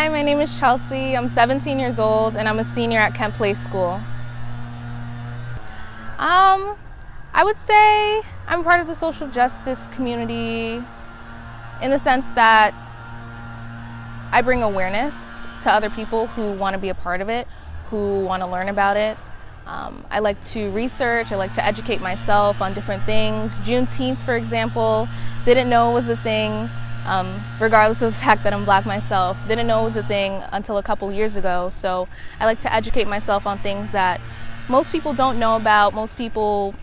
Hi, my name is Chelsie. I'm 17 years old and I'm a senior at Kent Place School. I would say I'm part of the social justice community in the sense that I bring awareness to other people who want to be a part of it, who want to learn about it. I like to research, I like to educate myself on different things. Juneteenth, for example, didn't know it was a thing, regardless of the fact that I'm Black myself. Didn't know it was a thing until a couple years ago. So I like to educate myself on things that most people don't know about, most people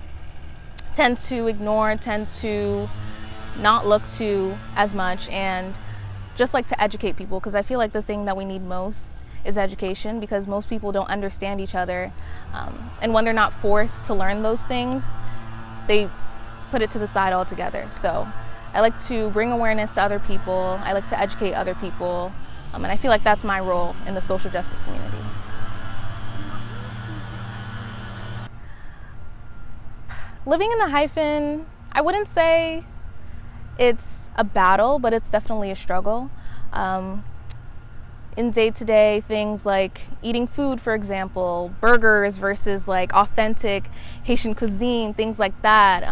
tend to ignore, tend to not look to as much, and just like to educate people, because I feel like the thing that we need most is education, because most people don't understand each other, and when they're not forced to learn those things, they put it to the side altogether. So I like to bring awareness to other people, I like to educate other people, and I feel like that's my role in the social justice community. Living in the Hyphen, I wouldn't say it's a battle, but it's definitely a struggle. In day-to-day things like eating food, for example, burgers versus like authentic Haitian cuisine, things like that.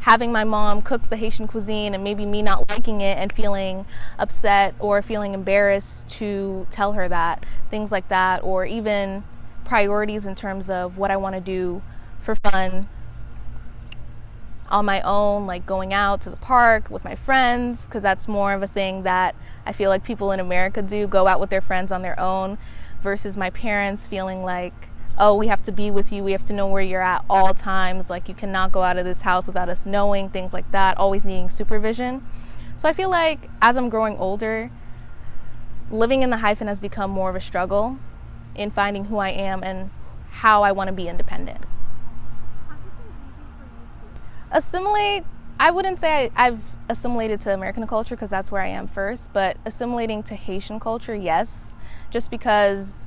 Having my mom cook the Haitian cuisine and maybe me not liking it and feeling upset or feeling embarrassed to tell her that, things like that, or even priorities in terms of what I want to do for fun on my own, like going out to the park with my friends, because that's more of a thing that I feel like people in America do, go out with their friends on their own, versus my parents feeling like, oh, we have to be with you, we have to know where you're at all times, like you cannot go out of this house without us knowing, things like that, always needing supervision. So I feel like as I'm growing older, living in the Hyphen has become more of a struggle in finding who I am and how I want to be independent. Assimilate, I wouldn't say I've assimilated to American culture because that's where I am first, but assimilating to Haitian culture, yes, just because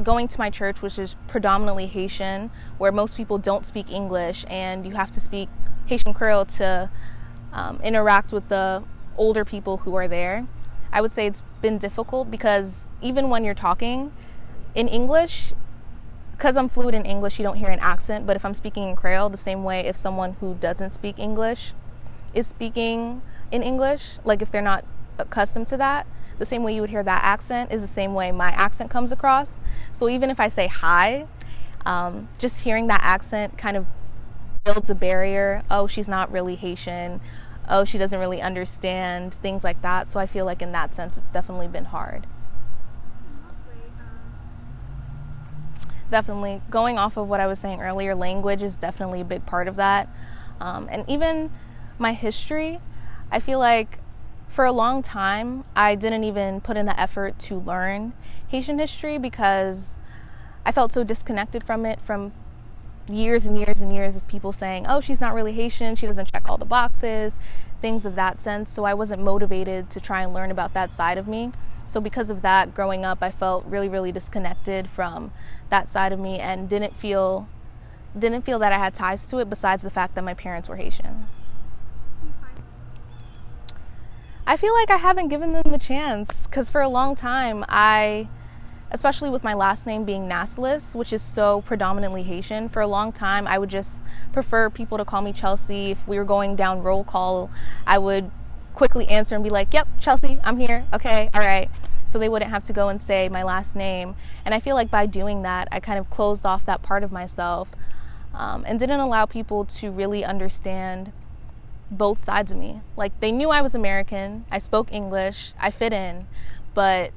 going to my church, which is predominantly Haitian, where most people don't speak English and you have to speak Haitian Creole to interact with the older people who are there, I would say it's been difficult because even when you're talking in English, because I'm fluent in English, you don't hear an accent, but if I'm speaking in Creole, the same way if someone who doesn't speak English is speaking in English, like if they're not accustomed to that, the same way you would hear that accent is the same way my accent comes across. So even if I say hi, just hearing that accent kind of builds a barrier. Oh, she's not really Haitian. Oh, she doesn't really understand, things like that. So I feel like in that sense, it's definitely been hard. Definitely. Going off of what I was saying earlier, language is definitely a big part of that. And even my history, I feel like for a long time, I didn't even put in the effort to learn Haitian history because I felt so disconnected from it, from years and years and years of people saying, oh, she's not really Haitian, she doesn't check all the boxes, things of that sense. So I wasn't motivated to try and learn about that side of me. So because of that, growing up, I felt really, really disconnected from that side of me and didn't feel that I had ties to it besides the fact that my parents were Haitian. I feel like I haven't given them the chance because for a long time, especially with my last name being Naslis, which is so predominantly Haitian, for a long time, I would just prefer people to call me Chelsie. If we were going down roll call, I would quickly answer and be like, yep, Chelsie, I'm here. Okay, all right. So they wouldn't have to go and say my last name. And I feel like by doing that, I kind of closed off that part of myself and didn't allow people to really understand both sides of me. Like they knew I was American, I spoke English, I fit in, but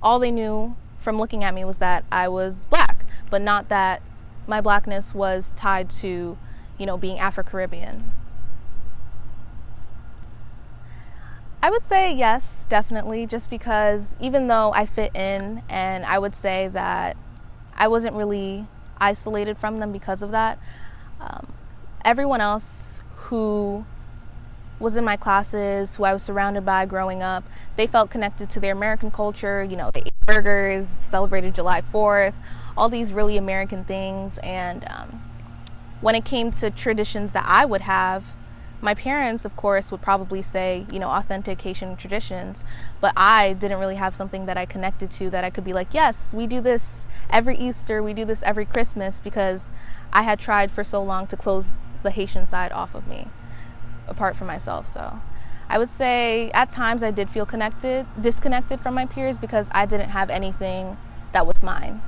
all they knew from looking at me was that I was Black, but not that my Blackness was tied to, being Afro-Caribbean. I would say yes, definitely, just because even though I fit in and I would say that I wasn't really isolated from them because of that, everyone else who was in my classes, who I was surrounded by growing up, they felt connected to their American culture. They ate burgers, celebrated July 4th, all these really American things. And when it came to traditions that I would have, My parents, of course, would probably say, authentic Haitian traditions, but I didn't really have something that I connected to that I could be like, yes, we do this every Easter, we do this every Christmas, because I had tried for so long to close the Haitian side off of me, apart from myself. So I would say at times I did feel disconnected from my peers because I didn't have anything that was mine.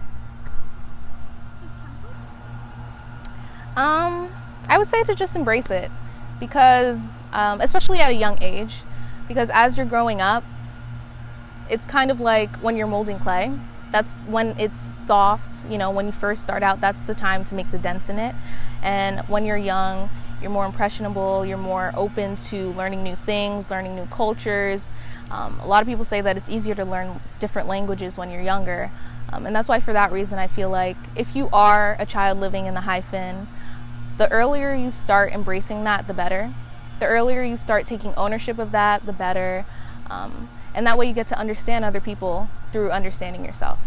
I would say to just embrace it, because especially at a young age, because as you're growing up, it's kind of like when you're molding clay. That's when it's soft, when you first start out, that's the time to make the dents in it. And when you're young, you're more impressionable, you're more open to learning new things, learning new cultures. A lot of people say that it's easier to learn different languages when you're younger. And that's why, for that reason, I feel like if you are a child living in the Hyphen, the earlier you start embracing that, the better. The earlier you start taking ownership of that, the better. And that way you get to understand other people through understanding yourself.